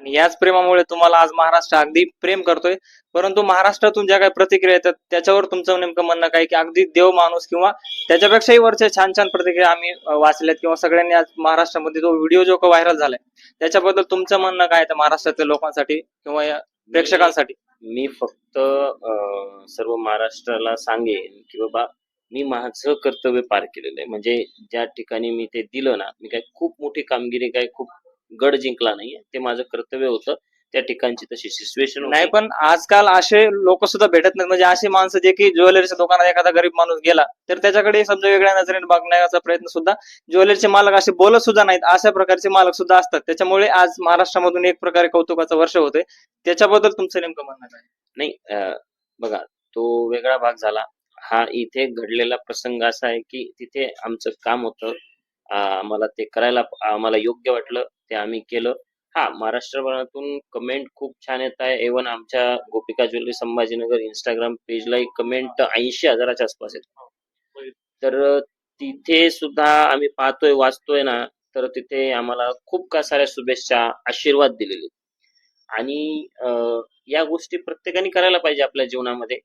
आणि याच प्रेमामुळे तुम्हाला आज महाराष्ट्र अगदी प्रेम करतोय. परंतु महाराष्ट्रातून ज्या काही प्रतिक्रिया येतात त्याच्यावर तुमचं नेमकं म्हणणं काय, की अगदी देव माणूस किंवा त्याच्यापेक्षाही वरच्या छान छान प्रतिक्रिया आम्ही वाचल्यात किंवा सगळ्यांनी आज महाराष्ट्रामध्ये तो व्हिडिओ जो व्हायरल झालाय त्याच्याबद्दल तुमचं म्हणणं काय त्या महाराष्ट्रातल्या लोकांसाठी किंवा या प्रेक्षकांसाठी? मी फक्त सर्व महाराष्ट्राला सांगेन की बाबा मी माझं कर्तव्य पार केलेलं आहे. म्हणजे ज्या ठिकाणी मी ते दिलं ना, मी काय खूप मोठी कामगिरी काय खूप गड जिंकला नाहीये. ते माझं कर्तव्य होतं. त्या ठिकाणची तशी सिच्युएशन नाही होती. पण आजकाल असे लोक सुद्धा भेटत नाहीत, म्हणजे अशी माणसं जे की ज्वेलरीच्या दुकानात एखादा गरीब माणूस गेला तर त्याच्याकडे समजा वेगळ्या नजरेने बघण्याचा प्रयत्न सुद्धा ज्वेलरीचे मालक असे बोलत सुद्धा नाहीत, अशा प्रकारचे मालक सुद्धा असतात. त्याच्यामुळे आज महाराष्ट्रामधून एक प्रकारे कौतुकाचं वर्ष होतंय. त्याच्याबद्दल तुमचं नेमकं म्हणणं काय? नाही बघा तो वेगळा भाग झाला. हा इथे घडलेला प्रसंग असा आहे की तिथे आमचं काम होतं. आम्हाला ते करायला आम्हाला योग्य वाटलं. ते आम्ही केलं. हा महाराष्ट्रभरातून कमेंट खूप छान येत आहे. इव्हन आमच्या गोपिका ज्वेलरी संभाजीनगर इंस्टाग्राम पेजला एक कमेंट 80,000च्या आसपास आहेत. तर तिथे सुद्धा आम्ही पाहतोय वाचतोय ना, तर तिथे आम्हाला खूप साऱ्या शुभेच्छा आशीर्वाद दिलेले आणि या गोष्टी प्रत्येकाने करायला पाहिजे आपल्या जीवनामध्ये.